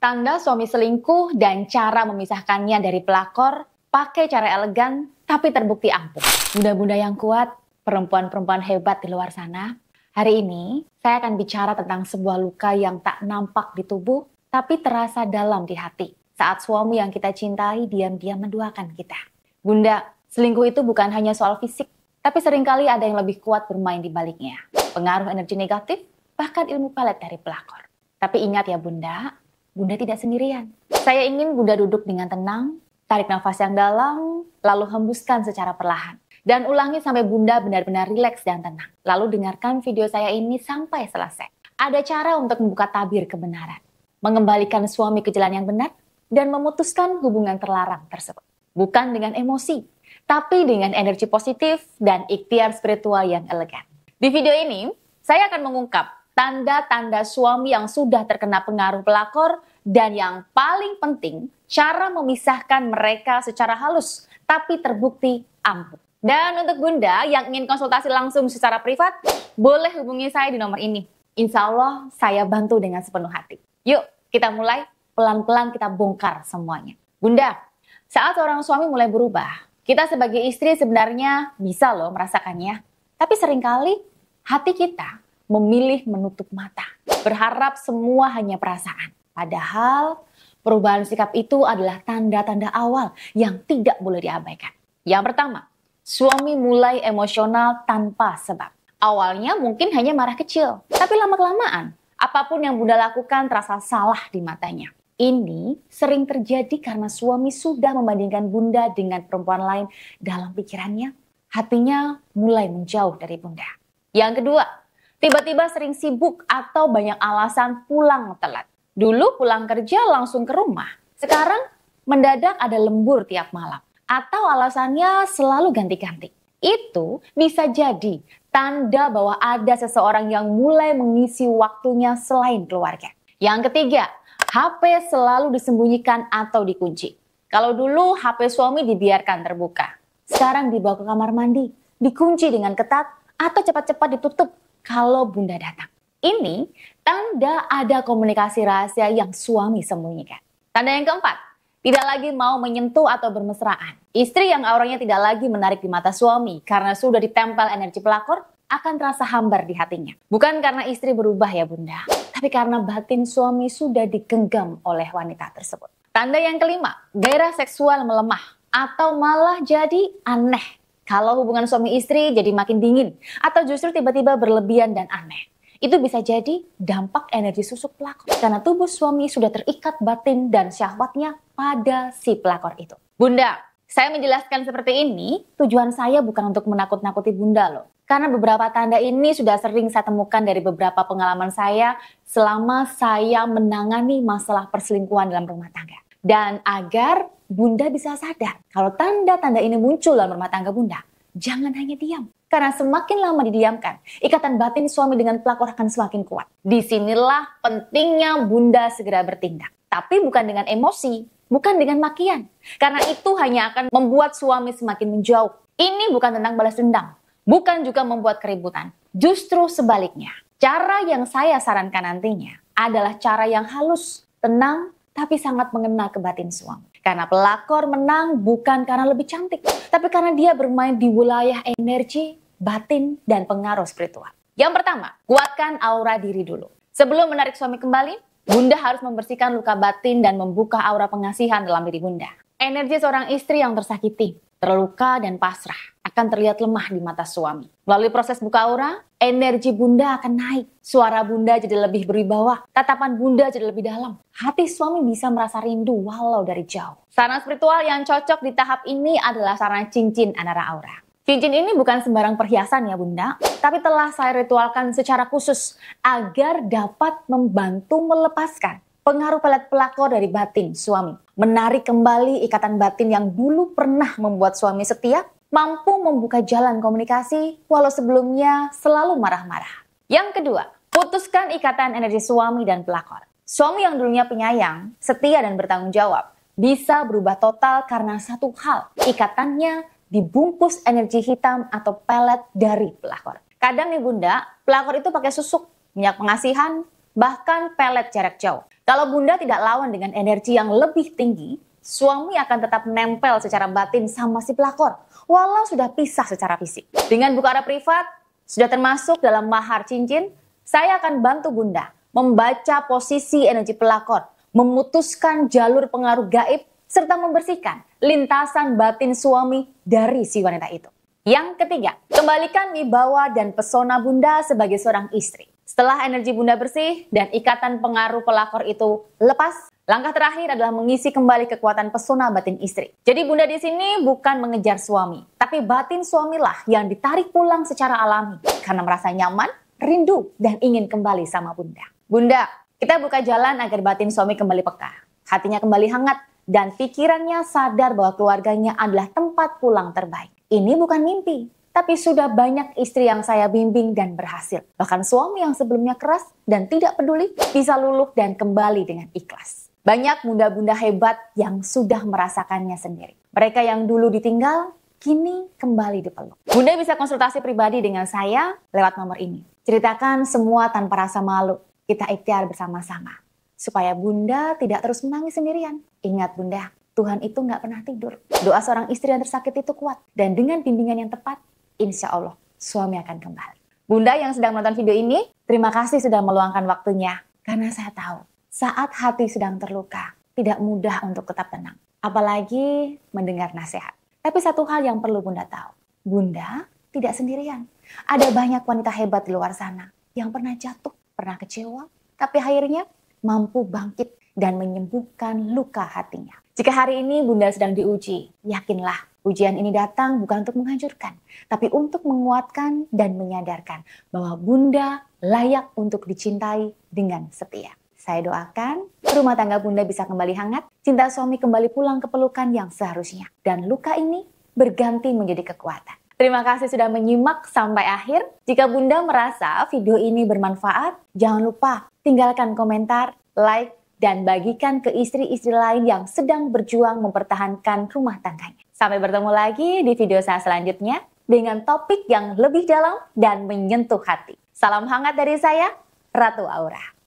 Tanda suami selingkuh dan cara memisahkannya dari pelakor, pakai cara elegan tapi terbukti ampuh. Bunda-bunda yang kuat, perempuan-perempuan hebat di luar sana. Hari ini saya akan bicara tentang sebuah luka yang tak nampak di tubuh tapi terasa dalam di hati. Saat suami yang kita cintai diam-diam menduakan kita. Bunda, selingkuh itu bukan hanya soal fisik, tapi seringkali ada yang lebih kuat bermain di baliknya. Pengaruh energi negatif, bahkan ilmu pelet dari pelakor. Tapi ingat ya Bunda, Bunda tidak sendirian. Saya ingin Bunda duduk dengan tenang, tarik nafas yang dalam, lalu hembuskan secara perlahan. Dan ulangi sampai Bunda benar-benar rileks dan tenang. Lalu dengarkan video saya ini sampai selesai. Ada cara untuk membuka tabir kebenaran, mengembalikan suami ke jalan yang benar, dan memutuskan hubungan terlarang tersebut. Bukan dengan emosi, tapi dengan energi positif dan ikhtiar spiritual yang elegan. Di video ini, saya akan mengungkap tanda-tanda suami yang sudah terkena pengaruh pelakor, dan yang paling penting, cara memisahkan mereka secara halus, tapi terbukti ampuh. Dan untuk Bunda yang ingin konsultasi langsung secara privat, boleh hubungi saya di nomor ini. Insya Allah saya bantu dengan sepenuh hati. Yuk, kita mulai, pelan-pelan kita bongkar semuanya. Bunda, saat seorang suami mulai berubah, kita sebagai istri sebenarnya bisa loh merasakannya. Tapi seringkali hati kita memilih menutup mata, berharap semua hanya perasaan. Padahal perubahan sikap itu adalah tanda-tanda awal yang tidak boleh diabaikan. Yang pertama, suami mulai emosional tanpa sebab. Awalnya mungkin hanya marah kecil, tapi lama-kelamaan apapun yang Bunda lakukan terasa salah di matanya. Ini sering terjadi karena suami sudah membandingkan Bunda dengan perempuan lain dalam pikirannya. Hatinya mulai menjauh dari Bunda. Yang kedua, tiba-tiba sering sibuk atau banyak alasan pulang telat. Dulu pulang kerja langsung ke rumah. Sekarang mendadak ada lembur tiap malam. Atau alasannya selalu ganti-ganti. Itu bisa jadi tanda bahwa ada seseorang yang mulai mengisi waktunya selain keluarga. Yang ketiga, HP selalu disembunyikan atau dikunci. Kalau dulu HP suami dibiarkan terbuka. Sekarang dibawa ke kamar mandi, dikunci dengan ketat atau cepat-cepat ditutup kalau Bunda datang. Ini tanda ada komunikasi rahasia yang suami sembunyikan. Tanda yang keempat, tidak lagi mau menyentuh atau bermesraan. Istri yang auranya tidak lagi menarik di mata suami karena sudah ditempel energi pelakor akan terasa hambar di hatinya. Bukan karena istri berubah ya Bunda, tapi karena batin suami sudah digenggam oleh wanita tersebut. Tanda yang kelima, gairah seksual melemah atau malah jadi aneh. Kalau hubungan suami istri jadi makin dingin atau justru tiba-tiba berlebihan dan aneh. Itu bisa jadi dampak energi susuk pelakor. Karena tubuh suami sudah terikat batin dan syahwatnya pada si pelakor itu. Bunda, saya menjelaskan seperti ini, tujuan saya bukan untuk menakut-nakuti Bunda loh. Karena beberapa tanda ini sudah sering saya temukan dari beberapa pengalaman saya selama saya menangani masalah perselingkuhan dalam rumah tangga. Dan agar Bunda bisa sadar kalau tanda-tanda ini muncul dalam rumah tangga Bunda, jangan hanya diam. Karena semakin lama didiamkan, ikatan batin suami dengan pelakor akan semakin kuat. Disinilah pentingnya Bunda segera bertindak. Tapi bukan dengan emosi, bukan dengan makian. Karena itu hanya akan membuat suami semakin menjauh. Ini bukan tentang balas dendam, bukan juga membuat keributan. Justru sebaliknya, cara yang saya sarankan nantinya adalah cara yang halus, tenang, tapi sangat mengena ke batin suami. Karena pelakor menang bukan karena lebih cantik, tapi karena dia bermain di wilayah energi, batin, dan pengaruh spiritual. Yang pertama, kuatkan aura diri dulu. Sebelum menarik suami kembali, Bunda harus membersihkan luka batin dan membuka aura pengasihan dalam diri Bunda. Energi seorang istri yang tersakiti, terluka, dan pasrah akan terlihat lemah di mata suami. Melalui proses buka aura, energi Bunda akan naik. Suara Bunda jadi lebih berwibawa, tatapan Bunda jadi lebih dalam. Hati suami bisa merasa rindu walau dari jauh. Sarana spiritual yang cocok di tahap ini adalah sarana cincin anara aura. Cincin ini bukan sembarang perhiasan ya Bunda, tapi telah saya ritualkan secara khusus agar dapat membantu melepaskan pengaruh pelet pelakor dari batin suami. Menarik kembali ikatan batin yang dulu pernah membuat suami setia, mampu membuka jalan komunikasi walau sebelumnya selalu marah-marah. Yang kedua, putuskan ikatan energi suami dan pelakor. Suami yang dulunya penyayang, setia dan bertanggung jawab bisa berubah total karena satu hal, ikatannya dibungkus energi hitam atau pelet dari pelakor. Kadang nih Bunda, pelakor itu pakai susuk, minyak pengasihan, bahkan pelet jarak jauh. Kalau Bunda tidak lawan dengan energi yang lebih tinggi, suami akan tetap nempel secara batin sama si pelakor, walau sudah pisah secara fisik. Dengan buka arah privat, sudah termasuk dalam mahar cincin, saya akan bantu Bunda membaca posisi energi pelakor, memutuskan jalur pengaruh gaib, serta membersihkan lintasan batin suami dari si wanita itu. Yang ketiga, kembalikan wibawa dan pesona Bunda sebagai seorang istri. Setelah energi Bunda bersih dan ikatan pengaruh pelakor itu lepas, langkah terakhir adalah mengisi kembali kekuatan pesona batin istri. Jadi Bunda di sini bukan mengejar suami, tapi batin suamilah yang ditarik pulang secara alami karena merasa nyaman, rindu, dan ingin kembali sama Bunda. Bunda, kita buka jalan agar batin suami kembali peka, hatinya kembali hangat, dan pikirannya sadar bahwa keluarganya adalah tempat pulang terbaik. Ini bukan mimpi, tapi sudah banyak istri yang saya bimbing dan berhasil. Bahkan suami yang sebelumnya keras dan tidak peduli bisa luluh dan kembali dengan ikhlas. Banyak bunda-bunda hebat yang sudah merasakannya sendiri. Mereka yang dulu ditinggal, kini kembali dipeluk. Bunda bisa konsultasi pribadi dengan saya lewat nomor ini. Ceritakan semua tanpa rasa malu. Kita ikhtiar bersama-sama. Supaya Bunda tidak terus menangis sendirian. Ingat Bunda, Tuhan itu nggak pernah tidur. Doa seorang istri yang tersakit itu kuat. Dan dengan bimbingan yang tepat, insya Allah suami akan kembali. Bunda yang sedang menonton video ini, terima kasih sudah meluangkan waktunya. Karena saya tahu, saat hati sedang terluka, tidak mudah untuk tetap tenang. Apalagi mendengar nasihat. Tapi satu hal yang perlu Bunda tahu, Bunda tidak sendirian. Ada banyak wanita hebat di luar sana yang pernah jatuh, pernah kecewa, tapi akhirnya mampu bangkit dan menyembuhkan luka hatinya. Jika hari ini Bunda sedang diuji, yakinlah ujian ini datang bukan untuk menghancurkan, tapi untuk menguatkan dan menyadarkan bahwa Bunda layak untuk dicintai dengan setia. Saya doakan rumah tangga Bunda bisa kembali hangat, cinta suami kembali pulang ke pelukan yang seharusnya, dan luka ini berganti menjadi kekuatan. Terima kasih sudah menyimak sampai akhir. Jika Bunda merasa video ini bermanfaat, jangan lupa tinggalkan komentar, like, dan bagikan ke istri-istri lain yang sedang berjuang mempertahankan rumah tangganya. Sampai bertemu lagi di video saya selanjutnya dengan topik yang lebih dalam dan menyentuh hati. Salam hangat dari saya, Ratu Aura.